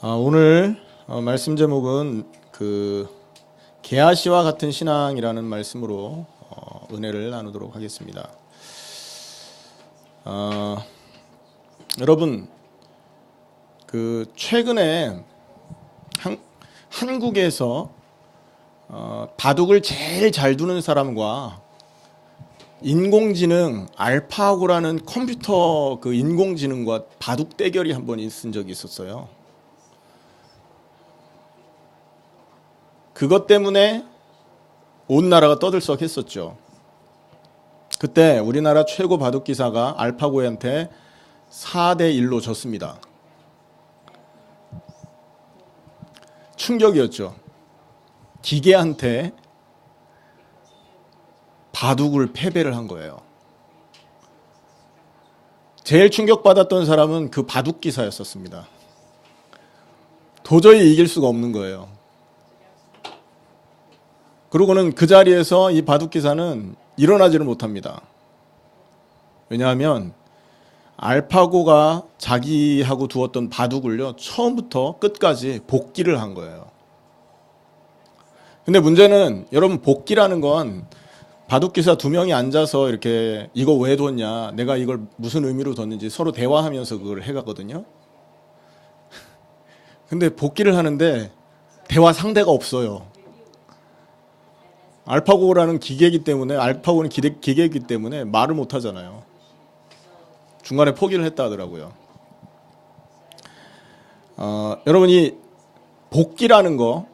오늘 말씀 제목은 게하시와 같은 신앙이라는 말씀으로 은혜를 나누도록 하겠습니다. 여러분, 최근에 한국에서 바둑을 제일 잘 두는 사람과 인공지능 알파고라는 컴퓨터 인공지능과 바둑 대결이 한 번 있은 적이 있었어요. 그것 때문에 온 나라가 떠들썩했었죠. 그때 우리나라 최고 바둑 기사가 알파고한테 4대1로 졌습니다. 충격이었죠. 기계한테 바둑을 패배를 한 거예요. 제일 충격받았던 사람은 그 바둑 기사였었습니다. 도저히 이길 수가 없는 거예요. 그러고는 그 자리에서 이 바둑 기사는 일어나지를 못합니다. 왜냐하면 알파고가 자기하고 두었던 바둑을요, 처음부터 끝까지 복기를 한 거예요. 근데 문제는 여러분, 복기라는 건 바둑 기사 두 명이 앉아서 이렇게 이거 왜 뒀냐, 내가 이걸 무슨 의미로 뒀는지 서로 대화하면서 그걸 해가거든요. 근데 복기를 하는데 대화 상대가 없어요. 알파고라는 기계이기 때문에, 알파고는 기계이기 때문에 말을 못 하잖아요. 중간에 포기를 했다 하더라고요. 여러분이 복기라는 거,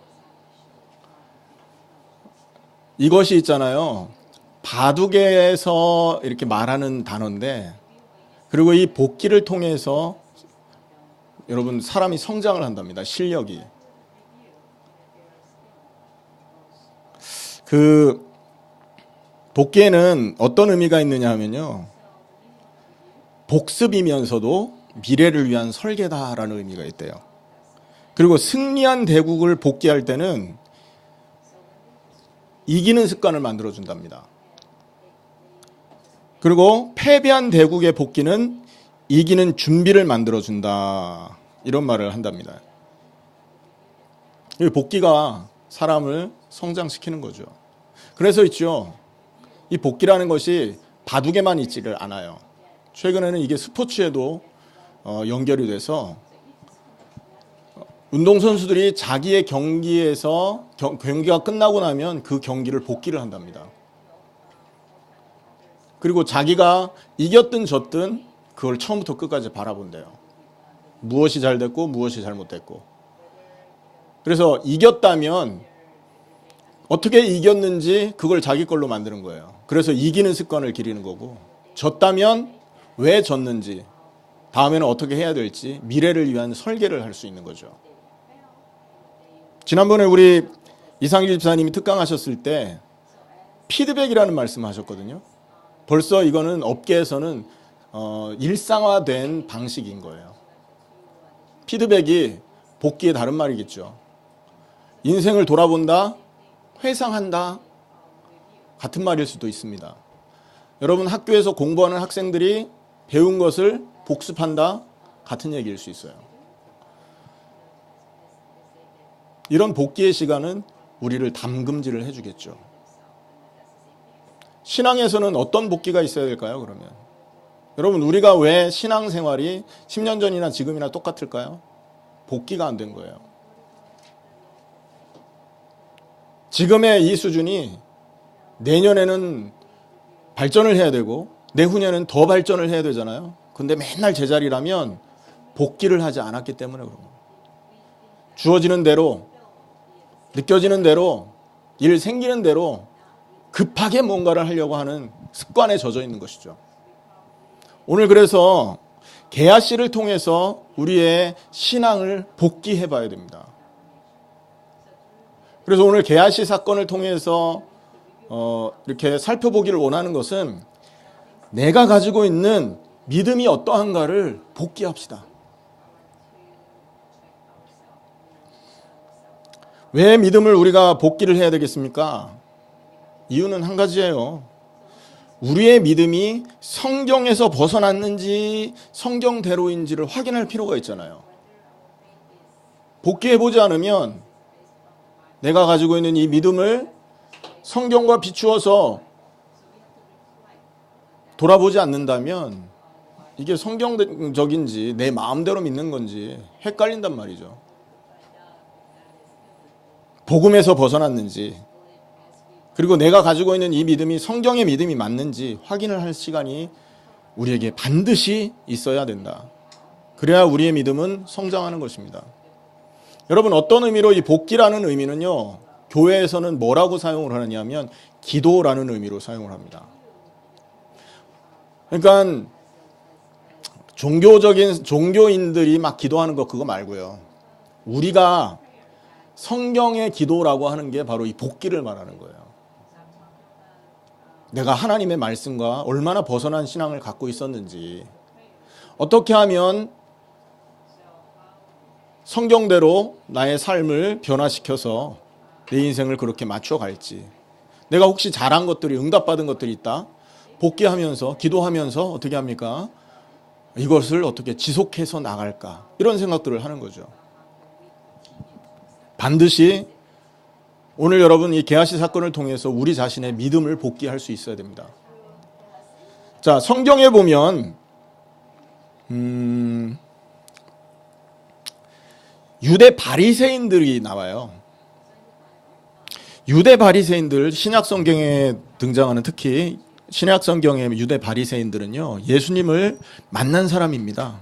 이것이 있잖아요. 바둑에서 이렇게 말하는 단어인데, 그리고 이 복기를 통해서 여러분 사람이 성장을 한답니다. 실력이. 복기에는 어떤 의미가 있느냐 하면요, 복습이면서도 미래를 위한 설계다라는 의미가 있대요. 그리고 승리한 대국을 복기할 때는 이기는 습관을 만들어준답니다. 그리고 패배한 대국의 복기는 이기는 준비를 만들어준다, 이런 말을 한답니다. 이 복기가 사람을 성장시키는 거죠. 그래서 있죠, 이 복기라는 것이 바둑에만 있지를 않아요. 최근에는 이게 스포츠에도 연결이 돼서 운동선수들이 자기의 경기에서 경기가 끝나고 나면 그 경기를 복기를 한답니다. 그리고 자기가 이겼든 졌든 그걸 처음부터 끝까지 바라본대요. 무엇이 잘 됐고 무엇이 잘못됐고. 그래서 이겼다면 어떻게 이겼는지 그걸 자기 걸로 만드는 거예요. 그래서 이기는 습관을 기르는 거고, 졌다면 왜 졌는지, 다음에는 어떻게 해야 될지 미래를 위한 설계를 할 수 있는 거죠. 지난번에 우리 이상규 집사님이 특강하셨을 때 피드백이라는 말씀을 하셨거든요. 벌써 이거는 업계에서는 일상화된 방식인 거예요. 피드백이 복기의 다른 말이겠죠. 인생을 돌아본다, 회상한다, 같은 말일 수도 있습니다. 여러분, 학교에서 공부하는 학생들이 배운 것을 복습한다, 같은 얘기일 수 있어요. 이런 복기의 시간은 우리를 담금질을 해주겠죠. 신앙에서는 어떤 복기가 있어야 될까요, 그러면? 여러분, 우리가 왜 신앙생활이 10년 전이나 지금이나 똑같을까요? 복기가 안 된 거예요. 지금의 이 수준이 내년에는 발전을 해야 되고 내후년에는 더 발전을 해야 되잖아요. 근데 맨날 제자리라면 복기를 하지 않았기 때문에 그런 거예요. 주어지는 대로, 느껴지는 대로, 일 생기는 대로 급하게 뭔가를 하려고 하는 습관에 젖어 있는 것이죠. 오늘 그래서 게하시를 통해서 우리의 신앙을 복기해 봐야 됩니다. 그래서 오늘 게하시 사건을 통해서 이렇게 살펴보기를 원하는 것은 내가 가지고 있는 믿음이 어떠한가를 복기합시다. 왜 믿음을 우리가 복기를 해야 되겠습니까? 이유는 한 가지예요. 우리의 믿음이 성경에서 벗어났는지 성경대로인지를 확인할 필요가 있잖아요. 복귀해보지 않으면 내가 가지고 있는 이 믿음을 성경과 비추어서 돌아보지 않는다면 이게 성경적인지 내 마음대로 믿는 건지 헷갈린단 말이죠. 복음에서 벗어났는지, 그리고 내가 가지고 있는 이 믿음이 성경의 믿음이 맞는지 확인을 할 시간이 우리에게 반드시 있어야 된다. 그래야 우리의 믿음은 성장하는 것입니다. 여러분, 어떤 의미로 이 복귀라는 의미는요, 교회에서는 뭐라고 사용을 하느냐 하면 기도라는 의미로 사용을 합니다. 그러니까 종교인들이 막 기도하는 거 그거 말고요. 우리가 성경의 기도라고 하는 게 바로 이 복귀를 말하는 거예요. 내가 하나님의 말씀과 얼마나 벗어난 신앙을 갖고 있었는지, 어떻게 하면 성경대로 나의 삶을 변화시켜서 내 인생을 그렇게 맞춰갈지, 내가 혹시 잘한 것들이, 응답받은 것들이 있다, 복귀하면서 기도하면서 어떻게 합니까? 이것을 어떻게 지속해서 나갈까, 이런 생각들을 하는 거죠. 반드시 오늘 여러분 이 게하시 사건을 통해서 우리 자신의 믿음을 복귀할 수 있어야 됩니다. 자, 성경에 보면 유대 바리새인들이 나와요. 유대 바리새인들, 신약 성경에 등장하는, 특히 신약 성경의 유대 바리새인들은요, 예수님을 만난 사람입니다.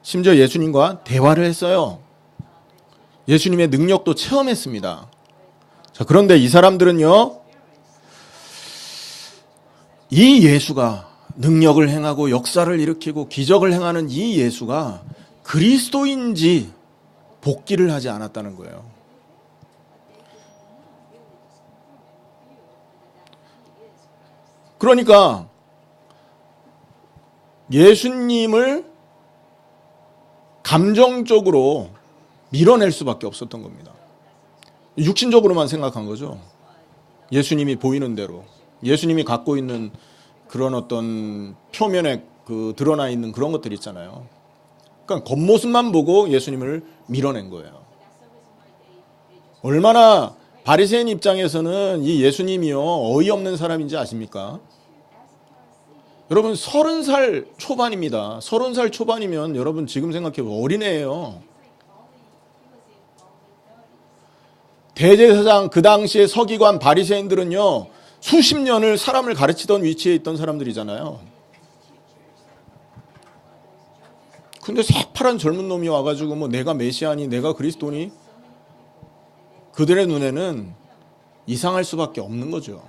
심지어 예수님과 대화를 했어요. 예수님의 능력도 체험했습니다. 자, 그런데 이 사람들은요, 이 예수가 능력을 행하고 역사를 일으키고 기적을 행하는 이 예수가 그리스도인지 복귀를 하지 않았다는 거예요. 그러니까 예수님을 감정적으로 밀어낼 수밖에 없었던 겁니다. 육신적으로만 생각한 거죠. 예수님이 보이는 대로, 예수님이 갖고 있는 그런 어떤 표면에 그 드러나 있는 그런 것들 있잖아요. 그러니까 겉모습만 보고 예수님을 밀어낸 거예요. 얼마나 바리새인 입장에서는 이 예수님이요, 어이없는 사람인지 아십니까? 여러분, 30살 초반입니다. 30살 초반이면 여러분 지금 생각해보면 어린애예요. 대제사장, 그 당시에 서기관 바리새인들은요, 수십 년을 사람을 가르치던 위치에 있던 사람들이잖아요. 근데 새파란 젊은 놈이 와가지고 뭐 내가 메시아니, 내가 그리스도니, 그들의 눈에는 이상할 수밖에 없는 거죠.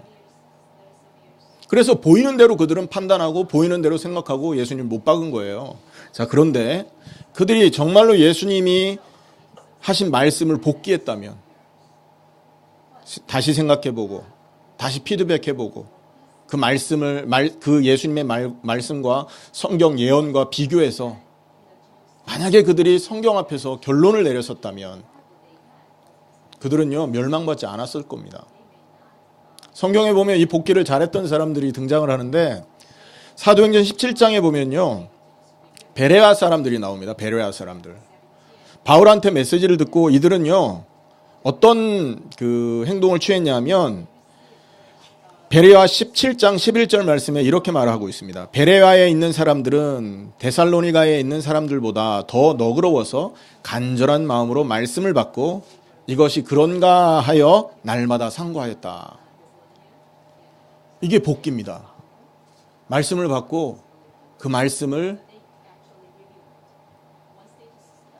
그래서 보이는 대로 그들은 판단하고 보이는 대로 생각하고 예수님 못 박은 거예요. 자, 그런데 그들이 정말로 예수님이 하신 말씀을 복귀했다면, 다시 생각해보고 다시 피드백해보고 그 말씀을 그 예수님의 말씀과 성경 예언과 비교해서 만약에 그들이 성경 앞에서 결론을 내렸었다면 그들은요, 멸망받지 않았을 겁니다. 성경에 보면 이 복귀를 잘했던 사람들이 등장을 하는데, 사도행전 17장에 보면요, 베레아 사람들이 나옵니다. 베레아 사람들. 바울한테 메시지를 듣고 이들은요, 어떤 그 행동을 취했냐면, 베레아 17장 11절 말씀에 이렇게 말하고 있습니다. 베레아에 있는 사람들은 데살로니가에 있는 사람들보다 더 너그러워서 간절한 마음으로 말씀을 받고 이것이 그런가 하여 날마다 상고하였다. 이게 복귀입니다. 말씀을 받고 그 말씀을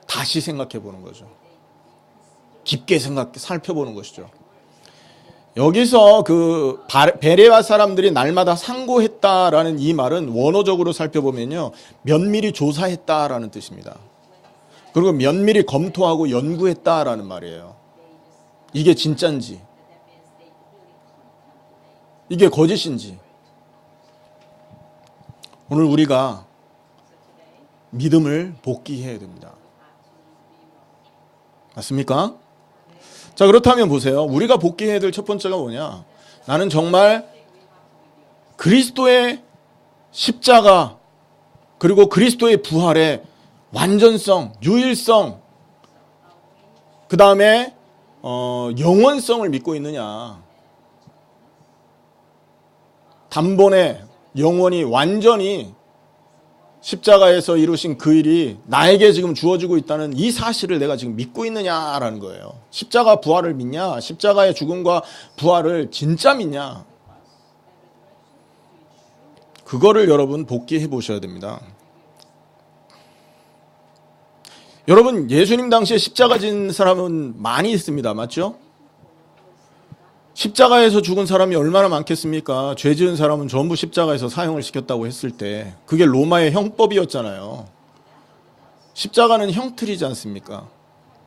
다시 생각해 보는 거죠. 깊게 살펴보는 것이죠. 여기서 그 베레아 사람들이 날마다 상고했다라는 이 말은 원어적으로 살펴보면요, 면밀히 조사했다라는 뜻입니다. 그리고 면밀히 검토하고 연구했다라는 말이에요. 이게 진짠지, 이게 거짓인지. 오늘 우리가 믿음을 복귀해야 됩니다. 맞습니까? 자, 그렇다면 보세요. 우리가 복귀해야 될 첫 번째가 뭐냐? 나는 정말 그리스도의 십자가, 그리고 그리스도의 부활의 완전성, 유일성, 그 다음에 영원성을 믿고 있느냐. 단번에 영원히 완전히 십자가에서 이루신 그 일이 나에게 지금 주어지고 있다는 이 사실을 내가 지금 믿고 있느냐라는 거예요. 십자가 부활을 믿냐? 십자가의 죽음과 부활을 진짜 믿냐? 그거를 여러분 복기해 보셔야 됩니다. 여러분, 예수님 당시에 십자가 진 사람은 많이 있습니다. 맞죠? 십자가에서 죽은 사람이 얼마나 많겠습니까? 죄 지은 사람은 전부 십자가에서 사형을 시켰다고 했을 때 그게 로마의 형법이었잖아요. 십자가는 형틀이지 않습니까?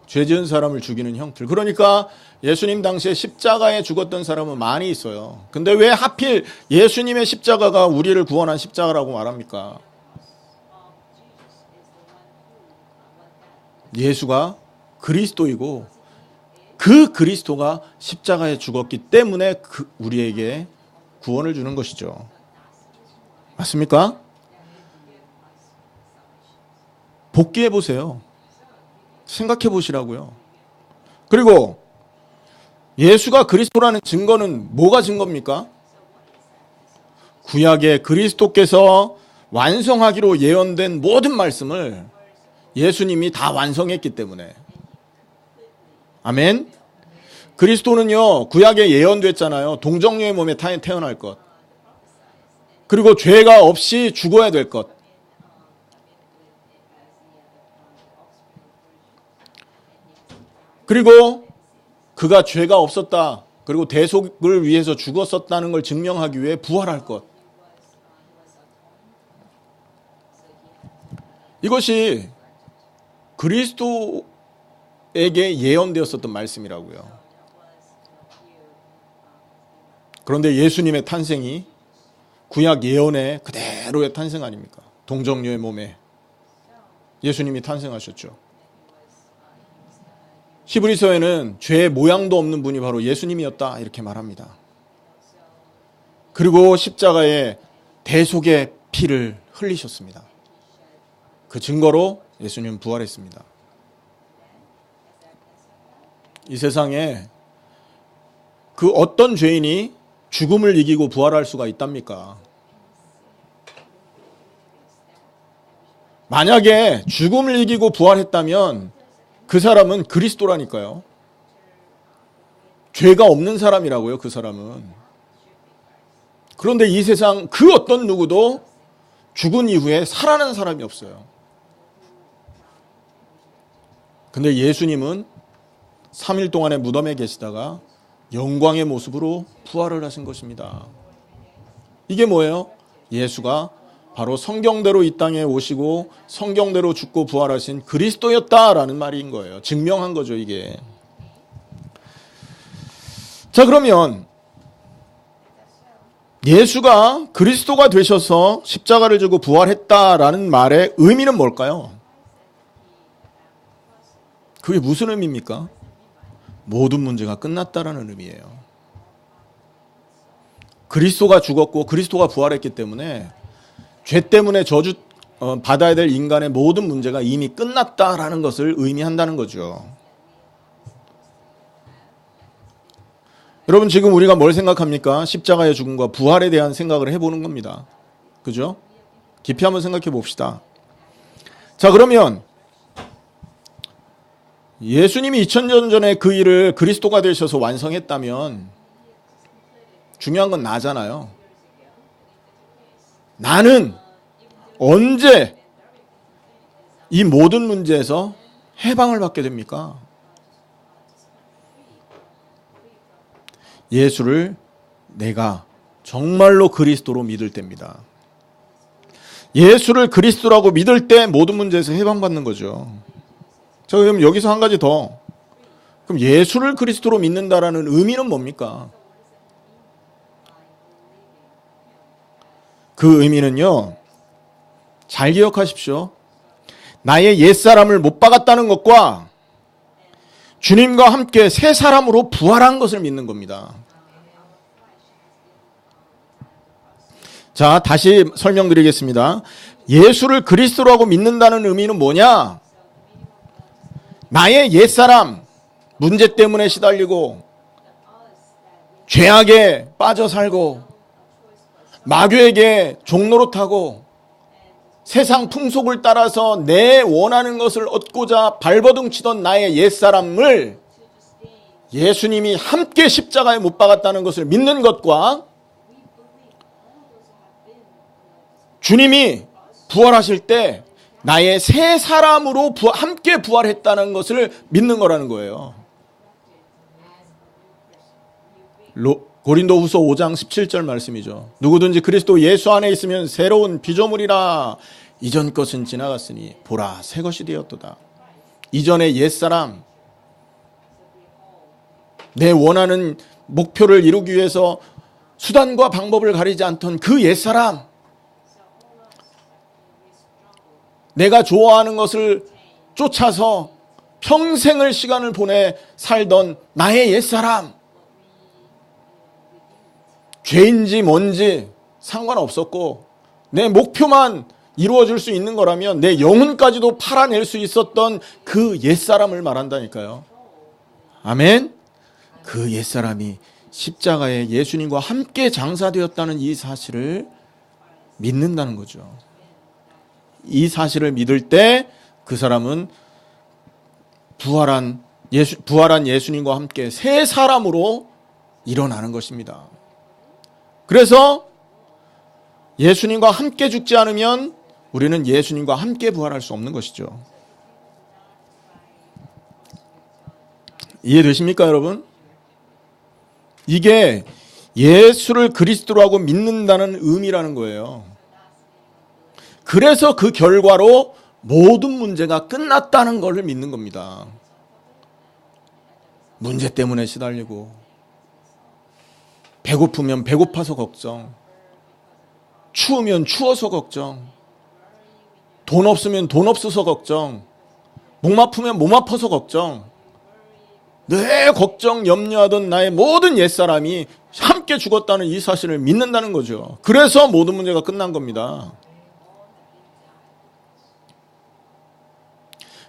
죄 지은 사람을 죽이는 형틀. 그러니까 예수님 당시에 십자가에 죽었던 사람은 많이 있어요. 근데 왜 하필 예수님의 십자가가 우리를 구원한 십자가라고 말합니까? 예수가 그리스도이고 그 그리스도가 십자가에 죽었기 때문에 우리에게 구원을 주는 것이죠. 맞습니까? 복귀해 보세요. 생각해 보시라고요. 그리고 예수가 그리스도라는 증거는 뭐가 증거입니까? 구약의 그리스도께서 완성하기로 예언된 모든 말씀을 예수님이 다 완성했기 때문에. 아멘. 그리스도는요, 구약에 예언됐잖아요. 동정녀의 몸에 태어날 것. 그리고 죄가 없이 죽어야 될 것. 그리고 그가 죄가 없었다. 그리고 대속을 위해서 죽었었다는 걸 증명하기 위해 부활할 것. 이것이 그리스도에게 예언되었었던 말씀이라고요. 그런데 예수님의 탄생이 구약 예언의 그대로의 탄생 아닙니까? 동정녀의 몸에 예수님이 탄생하셨죠. 히브리서에는 죄의 모양도 없는 분이 바로 예수님이었다 이렇게 말합니다. 그리고 십자가에 대속의 피를 흘리셨습니다. 그 증거로 예수님은 부활했습니다. 이 세상에 그 어떤 죄인이 죽음을 이기고 부활할 수가 있답니까? 만약에 죽음을 이기고 부활했다면 그 사람은 그리스도라니까요. 죄가 없는 사람이라고요, 그 사람은. 그런데 이 세상 그 어떤 누구도 죽은 이후에 살아난 사람이 없어요. 근데 예수님은 3일 동안의 무덤에 계시다가 영광의 모습으로 부활을 하신 것입니다. 이게 뭐예요? 예수가 바로 성경대로 이 땅에 오시고 성경대로 죽고 부활하신 그리스도였다라는 말인 거예요. 증명한 거죠, 이게. 자, 그러면 예수가 그리스도가 되셔서 십자가를 지고 부활했다라는 말의 의미는 뭘까요? 그게 무슨 의미입니까? 모든 문제가 끝났다라는 의미예요. 그리스도가 죽었고 그리스도가 부활했기 때문에 죄 때문에 저주 받아야 될 인간의 모든 문제가 이미 끝났다라는 것을 의미한다는 거죠. 여러분, 지금 우리가 뭘 생각합니까? 십자가의 죽음과 부활에 대한 생각을 해보는 겁니다. 그죠? 깊이 한번 생각해 봅시다. 자, 그러면 예수님이 2000년 전에 그 일을 그리스도가 되셔서 완성했다면 중요한 건 나잖아요. 나는 언제 이 모든 문제에서 해방을 받게 됩니까? 예수를 내가 정말로 그리스도로 믿을 때입니다. 예수를 그리스도라고 믿을 때 모든 문제에서 해방받는 거죠. 자, 그럼 여기서 한 가지 더. 그럼 예수를 그리스도로 믿는다라는 의미는 뭡니까? 그 의미는요, 잘 기억하십시오. 나의 옛사람을 못 박았다는 것과 주님과 함께 새 사람으로 부활한 것을 믿는 겁니다. 자, 다시 설명드리겠습니다. 예수를 그리스도라고 믿는다는 의미는 뭐냐? 나의 옛사람, 문제 때문에 시달리고 죄악에 빠져 살고 마귀에게 종노릇하고 세상 풍속을 따라서 내 원하는 것을 얻고자 발버둥 치던 나의 옛사람을 예수님이 함께 십자가에 못 박았다는 것을 믿는 것과 주님이 부활하실 때 나의 새 사람으로 함께 부활했다는 것을 믿는 거라는 거예요. 고린도후서 5장 17절 말씀이죠. 누구든지 그리스도 예수 안에 있으면 새로운 피조물이라. 이전 것은 지나갔으니 보라 새 것이 되었도다. 이전의 옛사람, 내 원하는 목표를 이루기 위해서 수단과 방법을 가리지 않던 그 옛사람, 내가 좋아하는 것을 쫓아서 평생을 시간을 보내 살던 나의 옛사람, 죄인지 뭔지 상관없었고 내 목표만 이루어질 수 있는 거라면 내 영혼까지도 팔아낼 수 있었던 그 옛사람을 말한다니까요. 아멘. 그 옛사람이 십자가에 예수님과 함께 장사되었다는 이 사실을 믿는다는 거죠. 이 사실을 믿을 때 그 사람은 부활한 예수님과 함께 새 사람으로 일어나는 것입니다. 그래서 예수님과 함께 죽지 않으면 우리는 예수님과 함께 부활할 수 없는 것이죠. 이해되십니까, 여러분? 이게 예수를 그리스도라고 믿는다는 의미라는 거예요. 그래서 그 결과로 모든 문제가 끝났다는 것을 믿는 겁니다. 문제 때문에 시달리고, 배고프면 배고파서 걱정, 추우면 추워서 걱정, 돈 없으면 돈 없어서 걱정, 몸 아프면 몸 아파서 걱정, 늘 걱정, 염려하던 나의 모든 옛사람이 함께 죽었다는 이 사실을 믿는다는 거죠. 그래서 모든 문제가 끝난 겁니다.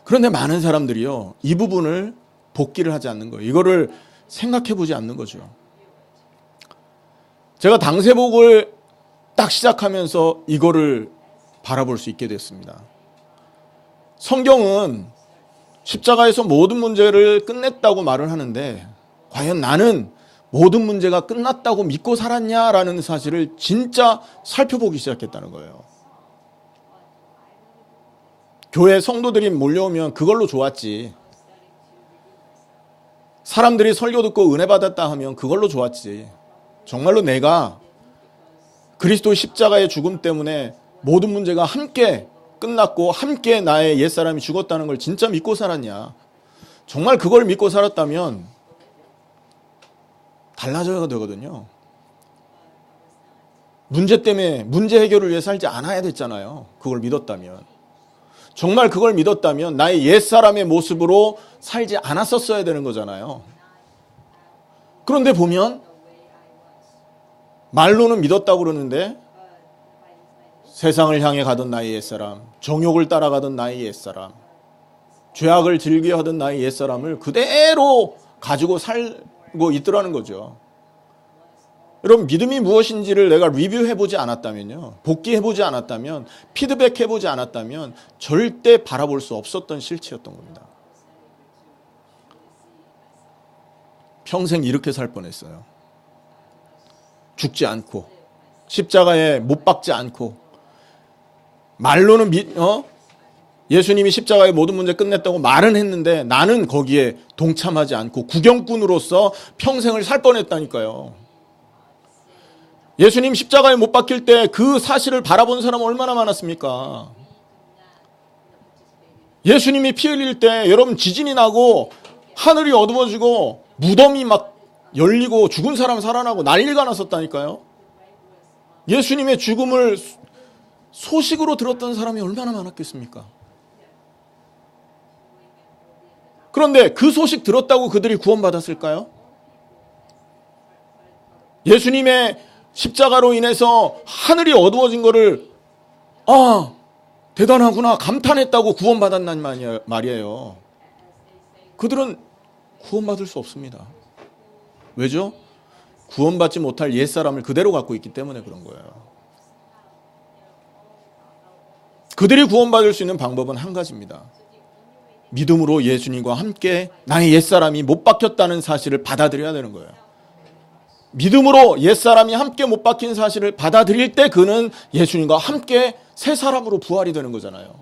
그런데 많은 사람들이요, 이 부분을 복기를 하지 않는 거예요. 이거를 생각해 보지 않는 거죠. 제가 당세복을 딱 시작하면서 이거를 바라볼 수 있게 됐습니다. 성경은 십자가에서 모든 문제를 끝냈다고 말을 하는데 과연 나는 모든 문제가 끝났다고 믿고 살았냐라는 사실을 진짜 살펴보기 시작했다는 거예요. 교회 성도들이 몰려오면 그걸로 좋았지. 사람들이 설교 듣고 은혜 받았다 하면 그걸로 좋았지. 정말로 내가 그리스도 십자가의 죽음 때문에 모든 문제가 함께 끝났고 함께 나의 옛사람이 죽었다는 걸 진짜 믿고 살았냐. 정말 그걸 믿고 살았다면 달라져야 되거든요. 문제 때문에 문제 해결을 위해 살지 않아야 됐잖아요. 그걸 믿었다면. 정말 그걸 믿었다면 나의 옛사람의 모습으로 살지 않았었어야 되는 거잖아요. 그런데 보면 말로는 믿었다고 그러는데 세상을 향해 가던 나의 옛사람, 정욕을 따라가던 나의 옛사람, 죄악을 즐겨하던 나의 옛사람을 그대로 가지고 살고 있더라는 거죠. 여러분, 믿음이 무엇인지를 내가 리뷰해보지 않았다면요, 복기해보지 않았다면, 피드백해보지 않았다면 절대 바라볼 수 없었던 실체였던 겁니다. 평생 이렇게 살 뻔했어요. 죽지 않고 십자가에 못 박지 않고 말로는 예수님이 십자가의 모든 문제 끝냈다고 말은 했는데 나는 거기에 동참하지 않고 구경꾼으로서 평생을 살 뻔했다니까요. 예수님 십자가에 못 박힐 때 그 사실을 바라본 사람은 얼마나 많았습니까? 예수님이 피 흘릴 때 여러분 지진이 나고 하늘이 어두워지고 무덤이 막 열리고 죽은 사람 살아나고 난리가 났었다니까요. 예수님의 죽음을 소식으로 들었던 사람이 얼마나 많았겠습니까? 그런데 그 소식 들었다고 그들이 구원받았을까요? 예수님의 십자가로 인해서 하늘이 어두워진 거를 대단하구나 감탄했다고 구원받았단 말이에요. 그들은 구원받을 수 없습니다. 왜죠? 구원받지 못할 옛사람을 그대로 갖고 있기 때문에 그런 거예요. 그들이 구원받을 수 있는 방법은 한 가지입니다. 믿음으로 예수님과 함께 나의 옛사람이 못 박혔다는 사실을 받아들여야 되는 거예요. 믿음으로 옛사람이 함께 못 박힌 사실을 받아들일 때 그는 예수님과 함께 새 사람으로 부활이 되는 거잖아요.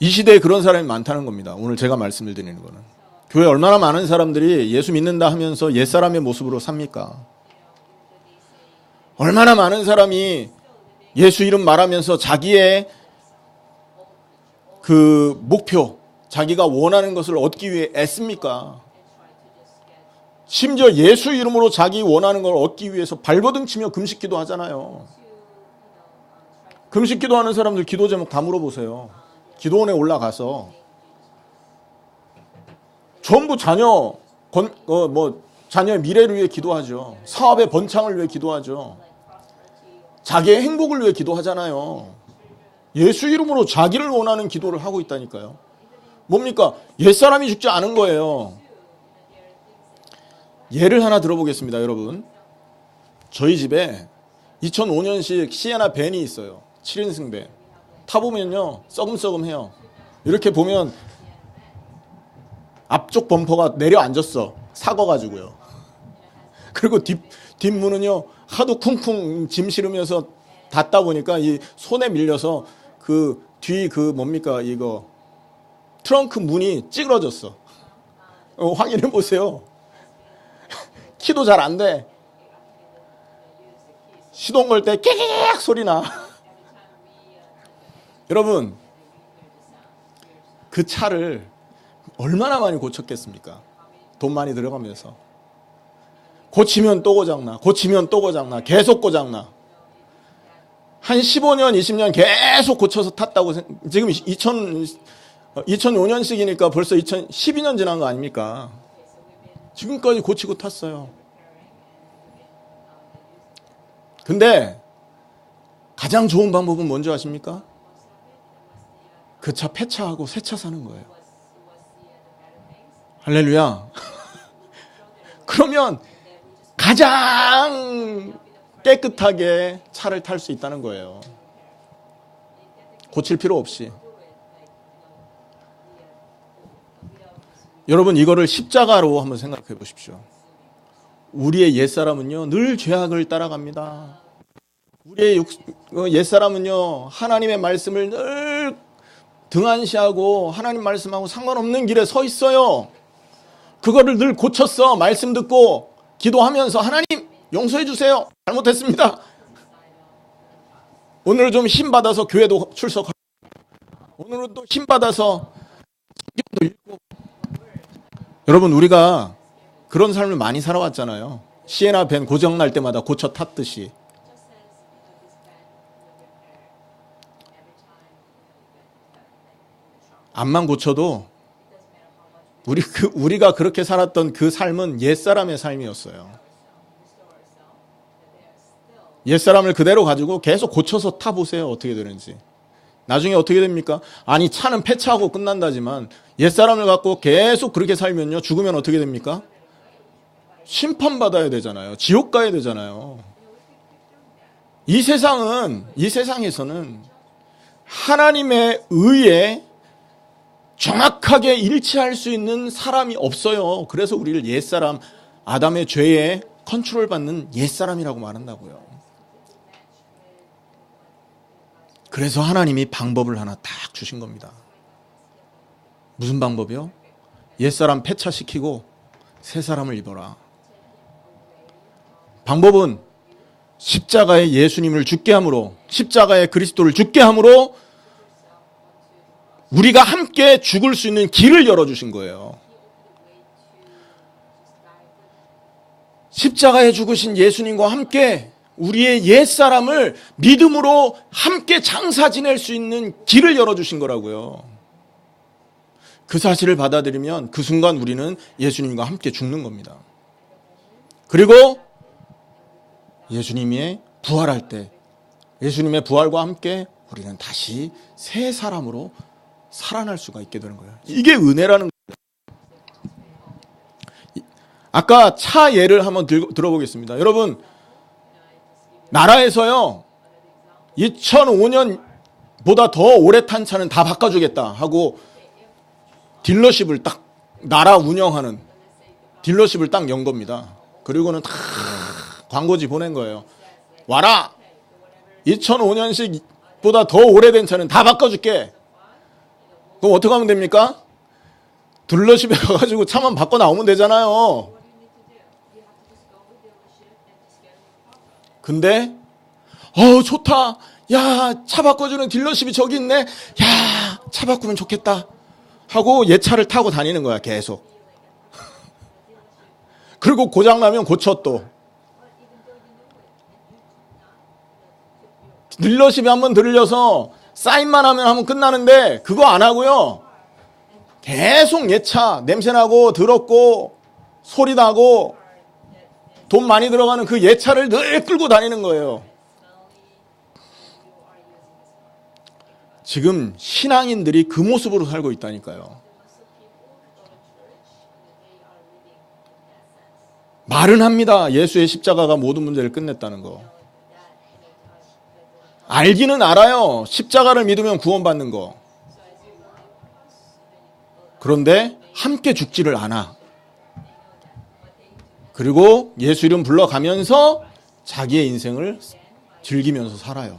이 시대에 그런 사람이 많다는 겁니다. 오늘 제가 말씀을 드리는 거는. 교회 얼마나 많은 사람들이 예수 믿는다 하면서 옛사람의 모습으로 삽니까? 얼마나 많은 사람이 예수 이름 말하면서 자기의 그 목표, 자기가 원하는 것을 얻기 위해 애씁니까? 심지어 예수 이름으로 자기 원하는 걸 얻기 위해서 발버둥 치며 금식기도 하잖아요. 금식기도 하는 사람들 기도 제목 다 물어보세요. 기도원에 올라가서 전부 자녀의 미래를 위해 기도하죠. 사업의 번창을 위해 기도하죠. 자기의 행복을 위해 기도하잖아요. 예수 이름으로 자기를 원하는 기도를 하고 있다니까요. 뭡니까? 옛사람이 죽지 않은 거예요. 예를 하나 들어보겠습니다, 여러분. 저희 집에 2005년식 시에나 밴이 있어요. 7인승 밴. 타보면요, 썩음썩음해요. 이렇게 보면 앞쪽 범퍼가 내려앉았어. 삭아가지고요. 그리고 뒷문은요, 하도 쿵쿵 짐 실으면서 닫다 보니까 이 손에 밀려서 그 뒤 이거 트렁크 문이 찌그러졌어. 확인해 보세요. 키도 잘 안 돼. 시동 걸 때 깨개개 소리 나. 여러분, 그 차를 얼마나 많이 고쳤겠습니까? 돈 많이 들어가면서. 고치면 또 고장나. 고치면 또 고장나. 계속 고장나. 한 15년, 20년 계속 고쳐서 탔다고. 지금 2005년식이니까 벌써 2012년 지난 거 아닙니까? 지금까지 고치고 탔어요. 근데 가장 좋은 방법은 뭔지 아십니까? 그 차 폐차하고 새 차 사는 거예요. 할렐루야. 그러면 가장 깨끗하게 차를 탈 수 있다는 거예요. 고칠 필요 없이. 여러분, 이거를 십자가로 한번 생각해 보십시오. 우리의 옛사람은요, 늘 죄악을 따라갑니다. 우리의 옛사람은요, 하나님의 말씀을 늘 등한시하고 하나님 말씀하고 상관없는 길에 서 있어요. 그거를 늘 고쳤어. 말씀 듣고 기도하면서 하나님 용서해 주세요. 잘못했습니다. 오늘은 좀 힘받아서 교회도 출석하고, 오늘은 또 힘받아서 성경도 읽고. 여러분, 우리가 그런 삶을 많이 살아왔잖아요. 시에나 밴 고장날 때마다 고쳐 탔듯이. 암만 고쳐도 우리가 그렇게 살았던 그 삶은 옛사람의 삶이었어요. 옛사람을 그대로 가지고 계속 고쳐서 타보세요. 어떻게 되는지. 나중에 어떻게 됩니까? 아니, 차는 폐차하고 끝난다지만 옛사람을 갖고 계속 그렇게 살면요, 죽으면 어떻게 됩니까? 심판받아야 되잖아요. 지옥 가야 되잖아요. 이 세상에서는 하나님의 의에 정확하게 일치할 수 있는 사람이 없어요. 그래서 우리를 옛사람, 아담의 죄에 컨트롤 받는 옛사람이라고 말한다고요. 그래서 하나님이 방법을 하나 딱 주신 겁니다. 무슨 방법이요? 옛사람 폐차시키고 새 사람을 입어라. 방법은 십자가에 예수님을 죽게 함으로, 십자가에 그리스도를 죽게 함으로 우리가 함께 죽을 수 있는 길을 열어주신 거예요. 십자가에 죽으신 예수님과 함께 우리의 옛사람을 믿음으로 함께 장사 지낼 수 있는 길을 열어주신 거라고요. 그 사실을 받아들이면 그 순간 우리는 예수님과 함께 죽는 겁니다. 그리고 예수님이 부활할 때, 예수님의 부활과 함께 우리는 다시 새 사람으로 살아날 수가 있게 되는 거예요. 이게 은혜라는 거예요. 아까 차 예를 한번 들어보겠습니다. 여러분, 나라에서요 2005년보다 더 오래 탄 차는 다 바꿔주겠다 하고 딜러십을 딱, 나라 운영하는 딜러십을 딱 연 겁니다. 그리고는 다 광고지 보낸 거예요. 와라, 2005년식보다 더 오래된 차는 다 바꿔줄게. 그럼 어떻게 하면 됩니까? 딜러십에 가가지고 차만 바꿔 나오면 되잖아요. 근데 좋다, 야, 차 바꿔주는 딜러십이 저기 있네, 야, 차 바꾸면 좋겠다 하고 옛 차를 타고 다니는 거야, 계속. 그리고 고장나면 고쳐. 또 딜러십에 한번 들려서 사인만 하면 끝나는데 그거 안 하고요, 계속 옛 차 냄새나고 더럽고 소리 나고 돈 많이 들어가는 그 옛 차를 늘 끌고 다니는 거예요. 지금 신앙인들이 그 모습으로 살고 있다니까요. 말은 합니다. 예수의 십자가가 모든 문제를 끝냈다는 거. 알기는 알아요. 십자가를 믿으면 구원받는 거. 그런데 함께 죽지를 않아. 그리고 예수 이름 불러가면서 자기의 인생을 즐기면서 살아요.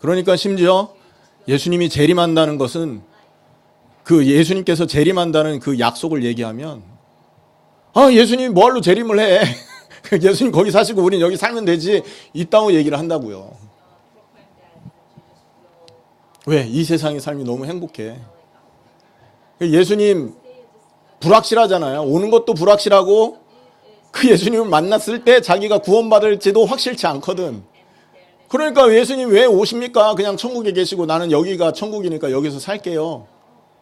그러니까 심지어 예수님이 재림한다는 것은, 그 예수님께서 재림한다는 그 약속을 얘기하면, 예수님이 뭐하러 재림을 해? 예수님 거기 사시고 우린 여기 살면 되지. 이따고 얘기를 한다고요. 왜? 이 세상의 삶이 너무 행복해. 예수님 불확실하잖아요. 오는 것도 불확실하고 그 예수님을 만났을 때 자기가 구원받을지도 확실치 않거든. 그러니까 예수님 왜 오십니까? 그냥 천국에 계시고 나는 여기가 천국이니까 여기서 살게요.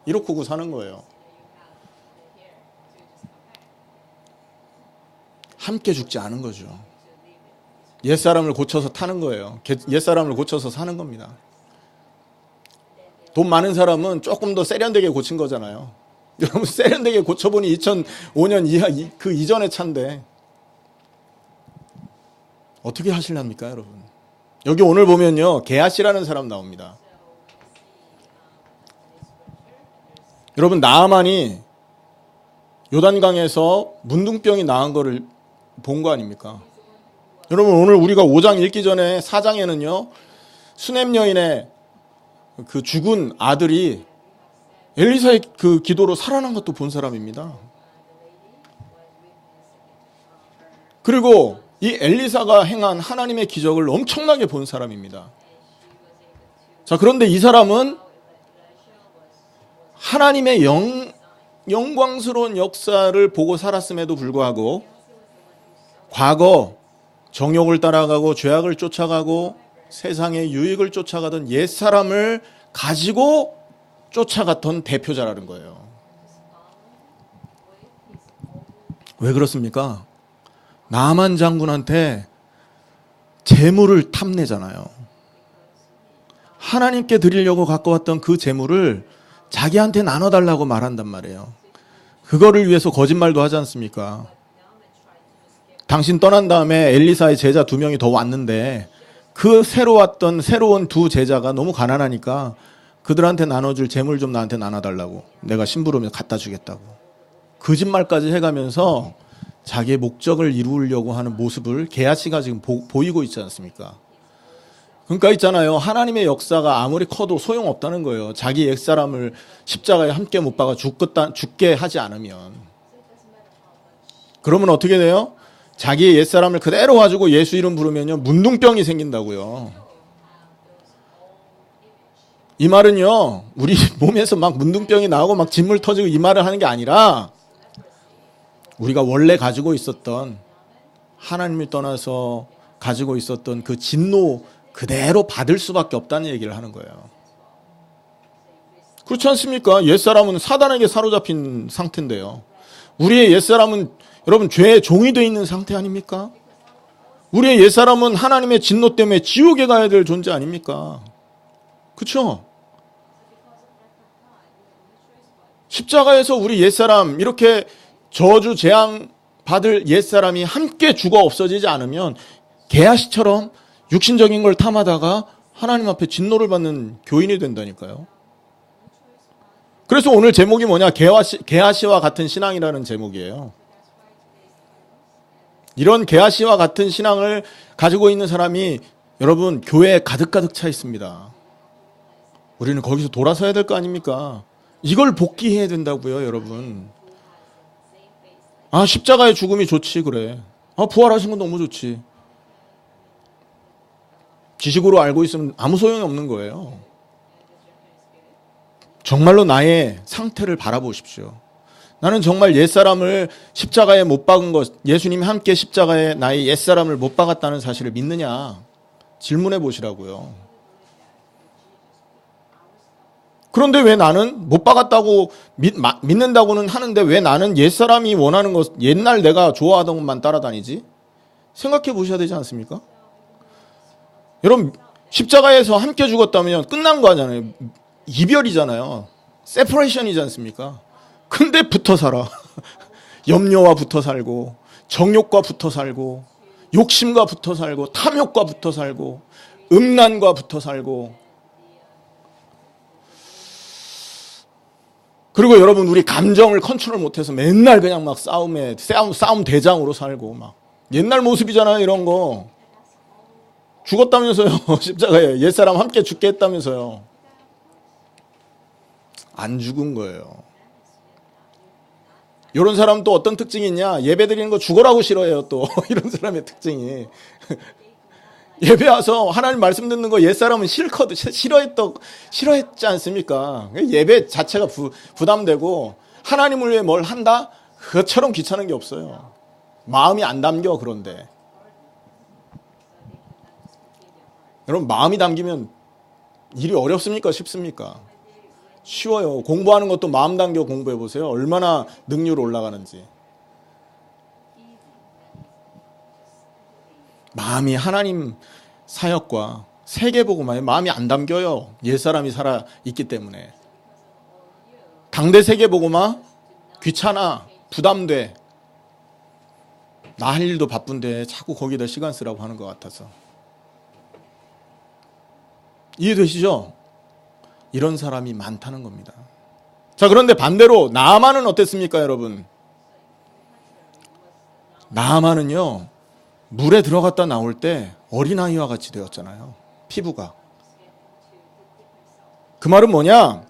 이러고 사는 거예요. 함께 죽지 않은 거죠. 옛사람을 고쳐서 타는 거예요. 옛사람을 고쳐서 사는 겁니다. 돈 많은 사람은 조금 더 세련되게 고친 거잖아요. 여러분, 세련되게 고쳐보니 2005년 이하 그 이전의 차인데 어떻게 하실랍니까, 여러분? 여기 오늘 보면요, 게하시라는 사람 나옵니다. 여러분, 나아만이 요단강에서 문둥병이 나은 거를 본 거 아닙니까? 여러분, 오늘 우리가 5장 읽기 전에 4장에는요 수넴 여인의 그 죽은 아들이 엘리사의 그 기도로 살아난 것도 본 사람입니다. 그리고 이 엘리사가 행한 하나님의 기적을 엄청나게 본 사람입니다. 자, 그런데 이 사람은 하나님의 영광스러운 역사를 보고 살았음에도 불구하고 과거 정욕을 따라가고 죄악을 쫓아가고 세상의 유익을 쫓아가던 옛사람을 가지고 쫓아갔던 대표자라는 거예요. 왜 그렇습니까? 나만 장군한테 재물을 탐내잖아요. 하나님께 드리려고 갖고 왔던 그 재물을 자기한테 나눠달라고 말한단 말이에요. 그거를 위해서 거짓말도 하지 않습니까? 당신 떠난 다음에 엘리사의 제자 2명이 더 왔는데 그 새로운 2 제자가 너무 가난하니까 그들한테 나눠줄 재물 좀 나한테 나눠달라고, 내가 심부름에 갖다 주겠다고 거짓말까지 해가면서 자기의 목적을 이루려고 하는 모습을 게하시가 지금 보이고 있지 않습니까? 그러니까 있잖아요, 하나님의 역사가 아무리 커도 소용없다는 거예요. 자기 옛사람을 십자가에 함께 못 박아 죽게 하지 않으면. 그러면 어떻게 돼요? 자기의 옛사람을 그대로 가지고 예수 이름 부르면요 문둥병이 생긴다고요. 이 말은요 우리 몸에서 막 문둥병이 나오고 막 진물 터지고 이 말을 하는 게 아니라, 우리가 원래 가지고 있었던, 하나님을 떠나서 가지고 있었던 그 진노 그대로 받을 수밖에 없다는 얘기를 하는 거예요. 그렇지 않습니까? 옛사람은 사단에게 사로잡힌 상태인데요, 우리의 옛사람은 여러분 죄의 종이 되어 있는 상태 아닙니까? 우리의 옛사람은 하나님의 진노 때문에 지옥에 가야 될 존재 아닙니까? 그렇죠? 십자가에서 우리 옛사람 이렇게 저주 재앙 받을 옛사람이 함께 죽어 없어지지 않으면 게하시처럼 육신적인 걸 탐하다가 하나님 앞에 진노를 받는 교인이 된다니까요. 그래서 오늘 제목이 뭐냐? 게하시와 같은 신앙이라는 제목이에요. 이런 게하시와 같은 신앙을 가지고 있는 사람이 여러분 교회에 가득 차 있습니다. 우리는 거기서 돌아서야 될 거 아닙니까? 이걸 복귀해야 된다고요, 여러분. 아, 십자가의 죽음이 좋지, 그래. 아, 부활하신 건 너무 좋지. 지식으로 알고 있으면 아무 소용이 없는 거예요. 정말로 나의 상태를 바라보십시오. 나는 정말 옛사람을 십자가에 못 박은 것, 예수님이 함께 십자가에 나의 옛사람을 못 박았다는 사실을 믿느냐? 질문해 보시라고요. 그런데 왜 나는 못 박았다고 믿는다고는 하는데 왜 나는 옛사람이 원하는 것, 옛날 내가 좋아하던 것만 따라다니지? 생각해 보셔야 되지 않습니까? 여러분, 십자가에서 함께 죽었다면 끝난 거 아니잖아요. 이별이잖아요. 세퍼레이션이지 않습니까? 근데 붙어 살아. 염려와 붙어 살고, 정욕과 붙어 살고, 욕심과 붙어 살고, 탐욕과 붙어 살고, 음란과 붙어 살고. 그리고 여러분, 우리 감정을 컨트롤 못해서 맨날 그냥 막 싸움 대장으로 살고, 막. 옛날 모습이잖아요, 이런 거. 죽었다면서요, 십자가에. 옛사람 함께 죽게 했다면서요. 안 죽은 거예요. 이런 사람 또 어떤 특징이 있냐? 예배 드리는 거 죽어라고 싫어해요, 또. 이런 사람의 특징이. 예배 와서 하나님 말씀 듣는 거 옛사람은 싫어했지 않습니까? 예배 자체가 부담되고 하나님을 위해 뭘 한다? 그것처럼 귀찮은 게 없어요. 마음이 안 담겨, 그런데. 여러분, 마음이 담기면 일이 어렵습니까? 쉽습니까? 쉬워요. 공부하는 것도 마음 담겨 공부해 보세요. 얼마나 능률 올라가는지. 마음이 하나님 사역과 세계복음화에 마음이 안 담겨요. 옛사람이 살아 있기 때문에. 당대 세계복음화 귀찮아, 부담돼. 나 할 일도 바쁜데 자꾸 거기다 시간 쓰라고 하는 것 같아서. 이해되시죠? 이런 사람이 많다는 겁니다. 자, 그런데 반대로 나아만은 어땠습니까, 여러분? 나아만은요, 물에 들어갔다 나올 때 어린아이와 같이 되었잖아요. 피부가. 그 말은 뭐냐?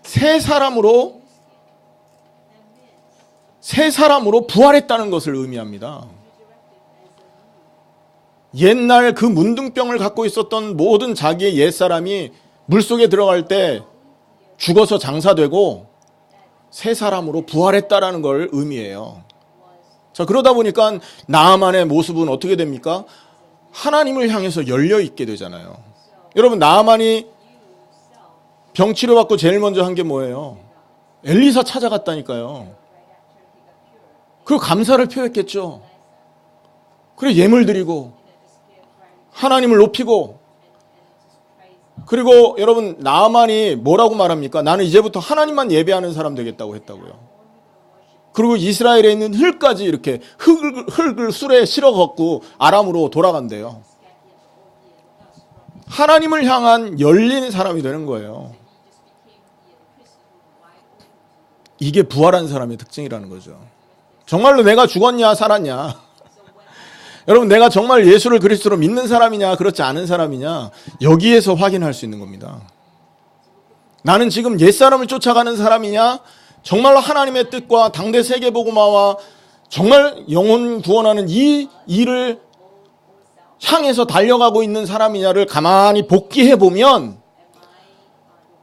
새 사람으로 부활했다는 것을 의미합니다. 옛날 그 문둥병을 갖고 있었던 모든 자기의 옛사람이 물속에 들어갈 때 죽어서 장사되고 새 사람으로 부활했다라는 걸 의미해요. 자, 그러다 보니까 나아만의 모습은 어떻게 됩니까? 하나님을 향해서 열려 있게 되잖아요. 여러분, 나아만이 병 치료받고 제일 먼저 한 게 뭐예요? 엘리사 찾아갔다니까요. 그 감사를 표했겠죠. 그리고 예물 드리고 하나님을 높이고, 그리고 여러분, 나아만이 뭐라고 말합니까? 나는 이제부터 하나님만 예배하는 사람 되겠다고 했다고요. 그리고 이스라엘에 있는 흙까지 이렇게 흙을 술에 실어 갖고 아람으로 돌아간대요. 하나님을 향한 열린 사람이 되는 거예요. 이게 부활한 사람의 특징이라는 거죠. 정말로 내가 죽었냐 살았냐, 여러분, 내가 정말 예수를 그리스도로 믿는 사람이냐 그렇지 않은 사람이냐, 여기에서 확인할 수 있는 겁니다. 나는 지금 옛사람을 쫓아가는 사람이냐, 정말로 하나님의 뜻과 당대 세계복음화와 정말 영혼 구원하는 이 일을 향해서 달려가고 있는 사람이냐를 가만히 복귀해보면,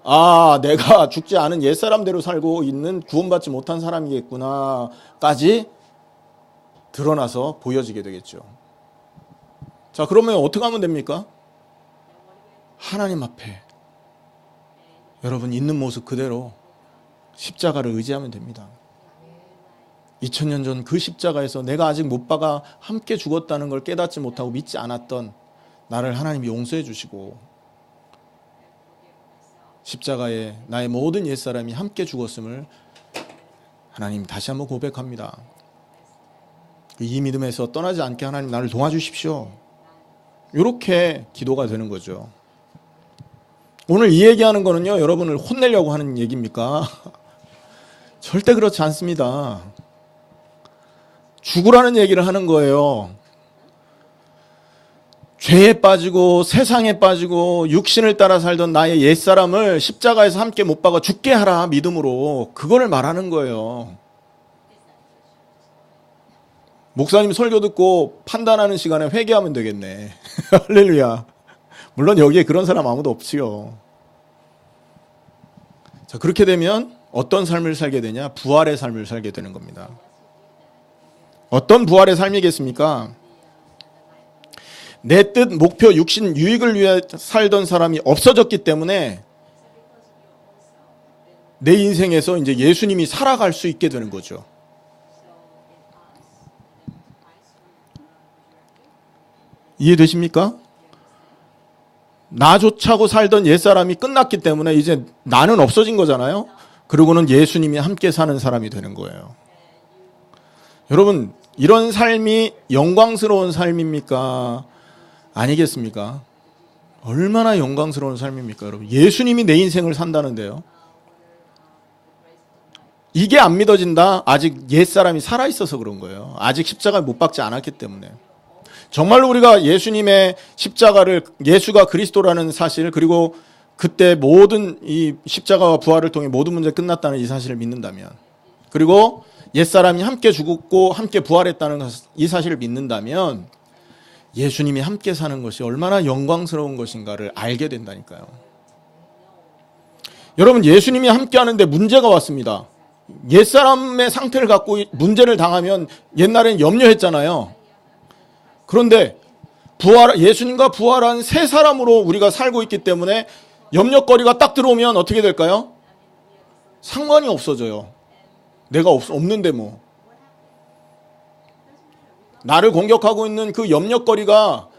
아, 내가 죽지 않은 옛사람대로 살고 있는 구원받지 못한 사람이겠구나까지 드러나서 보여지게 되겠죠. 자, 그러면 어떻게 하면 됩니까? 하나님 앞에 여러분 있는 모습 그대로 십자가를 의지하면 됩니다. 2000년 전 그 십자가에서 내가 아직 못 박아 함께 죽었다는 걸 깨닫지 못하고 믿지 않았던 나를 하나님이 용서해 주시고, 십자가에 나의 모든 옛사람이 함께 죽었음을 하나님 다시 한번 고백합니다. 이 믿음에서 떠나지 않게 하나님 나를 도와주십시오. 이렇게 기도가 되는 거죠. 오늘 이 얘기하는 거는요, 여러분을 혼내려고 하는 얘기입니까? 절대 그렇지 않습니다. 죽으라는 얘기를 하는 거예요. 죄에 빠지고 세상에 빠지고 육신을 따라 살던 나의 옛사람을 십자가에서 함께 못 박아 죽게 하라, 믿음으로. 그거를 말하는 거예요. 목사님 설교 듣고 판단하는 시간에 회개하면 되겠네. 할렐루야. 물론 여기에 그런 사람 아무도 없지요. 자, 그렇게 되면 어떤 삶을 살게 되냐? 부활의 삶을 살게 되는 겁니다. 어떤 부활의 삶이겠습니까? 내 뜻, 목표, 육신, 유익을 위해 살던 사람이 없어졌기 때문에 내 인생에서 이제 예수님이 살아갈 수 있게 되는 거죠. 이해되십니까? 나조차고 살던 옛사람이 끝났기 때문에 이제 나는 없어진 거잖아요. 그리고는 예수님이 함께 사는 사람이 되는 거예요. 여러분, 이런 삶이 영광스러운 삶입니까? 아니겠습니까? 얼마나 영광스러운 삶입니까, 여러분? 예수님이 내 인생을 산다는데요. 이게 안 믿어진다? 아직 옛사람이 살아있어서 그런 거예요. 아직 십자가를 못 박지 않았기 때문에. 정말로 우리가 예수님의 십자가를, 예수가 그리스도라는 사실, 그리고 그때 모든 이 십자가와 부활을 통해 모든 문제 끝났다는 이 사실을 믿는다면, 그리고 옛사람이 함께 죽었고 함께 부활했다는 이 사실을 믿는다면 예수님이 함께 사는 것이 얼마나 영광스러운 것인가를 알게 된다니까요. 여러분, 예수님이 함께 하는데 문제가 왔습니다. 옛사람의 상태를 갖고 문제를 당하면 옛날엔 염려했잖아요. 그런데 예수님과 부활한 새 사람으로 우리가 살고 있기 때문에 염려거리가 딱 들어오면 어떻게 될까요? 상관이 없어져요. 내가 없는데 뭐. 나를 공격하고 있는 그 염려거리가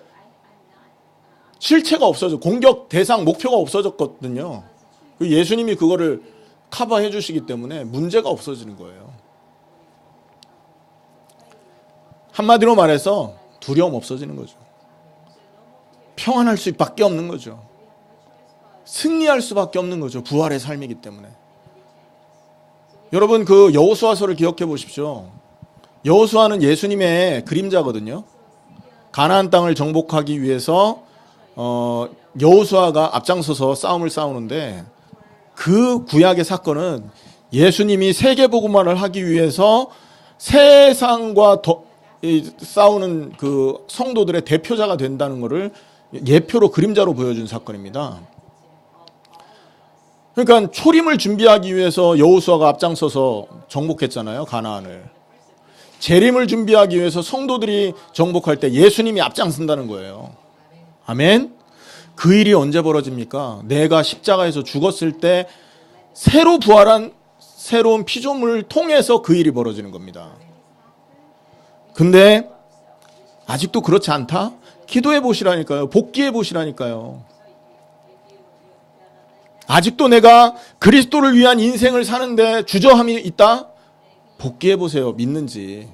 실체가 없어져. 공격 대상 목표가 없어졌거든요. 예수님이 그거를 커버해 주시기 때문에 문제가 없어지는 거예요. 한마디로 말해서 두려움 없어지는 거죠. 평안할 수밖에 없는 거죠. 승리할 수밖에 없는 거죠. 부활의 삶이기 때문에. 여러분, 그 여호수아서를 기억해 보십시오. 여호수아는 예수님의 그림자거든요. 가나안 땅을 정복하기 위해서 여호수아가 앞장서서 싸움을 싸우는데, 그 구약의 사건은 예수님이 세계복음화를 하기 위해서 세상과 싸우는 그 성도들의 대표자가 된다는 것을 예표로, 그림자로 보여준 사건입니다. 그러니까 초림을 준비하기 위해서 여호수아가 앞장서서 정복했잖아요, 가나안을. 재림을 준비하기 위해서 성도들이 정복할 때 예수님이 앞장선다는 거예요. 아멘. 그 일이 언제 벌어집니까? 내가 십자가에서 죽었을 때 새로 부활한 새로운 피조물을 통해서 그 일이 벌어지는 겁니다. 근데 아직도 그렇지 않다? 기도해 보시라니까요. 복귀해 보시라니까요. 아직도 내가 그리스도를 위한 인생을 사는데 주저함이 있다? 복귀해 보세요. 믿는지.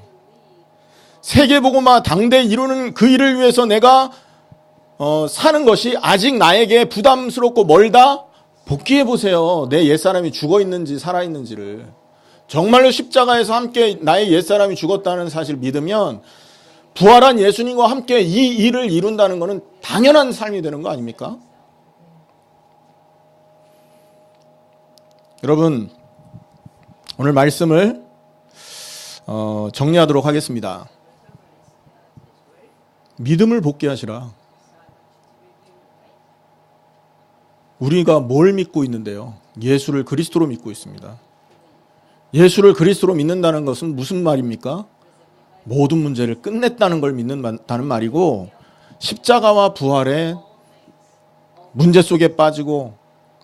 세계복음화 당대 이루는 그 일을 위해서 내가 사는 것이 아직 나에게 부담스럽고 멀다? 복귀해 보세요. 내 옛사람이 죽어 있는지 살아 있는지를. 정말로 십자가에서 함께 나의 옛사람이 죽었다는 사실을 믿으면 부활한 예수님과 함께 이 일을 이룬다는 것은 당연한 삶이 되는 거 아닙니까? 여러분, 오늘 말씀을 정리하도록 하겠습니다. 믿음을 복귀하시라. 우리가 뭘 믿고 있는데요? 예수를 그리스도로 믿고 있습니다. 예수를 그리스도로 믿는다는 것은 무슨 말입니까? 모든 문제를 끝냈다는 걸 믿는다는 말이고, 십자가와 부활의 문제 속에 빠지고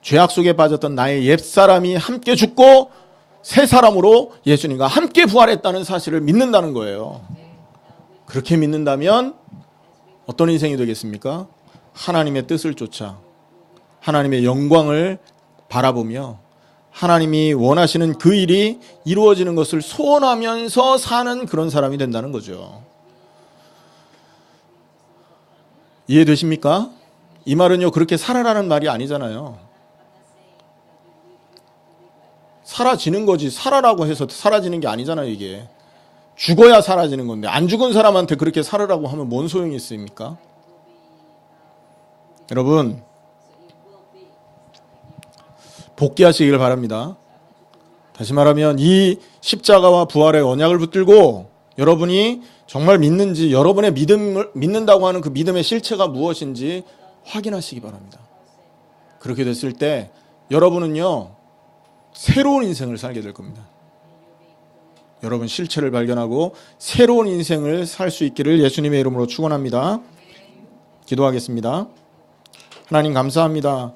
죄악 속에 빠졌던 나의 옛사람이 함께 죽고 새 사람으로 예수님과 함께 부활했다는 사실을 믿는다는 거예요. 그렇게 믿는다면 어떤 인생이 되겠습니까? 하나님의 뜻을 쫓아 하나님의 영광을 바라보며 하나님이 원하시는 그 일이 이루어지는 것을 소원하면서 사는 그런 사람이 된다는 거죠. 이해되십니까? 이 말은요, 그렇게 살아라는 말이 아니잖아요. 사라지는 거지, 살아라고 해서 사라지는 게 아니잖아요. 이게 죽어야 사라지는 건데, 안 죽은 사람한테 그렇게 살으라고 하면 뭔 소용이 있습니까? 여러분, 복귀하시길 바랍니다. 다시 말하면 이 십자가와 부활의 언약을 붙들고 여러분이 정말 믿는지, 여러분의 믿음을 믿는다고 하는 그 믿음의 실체가 무엇인지 확인하시기 바랍니다. 그렇게 됐을 때 여러분은요, 새로운 인생을 살게 될 겁니다. 여러분 실체를 발견하고 새로운 인생을 살 수 있기를 예수님의 이름으로 축원합니다. 기도하겠습니다. 하나님 감사합니다.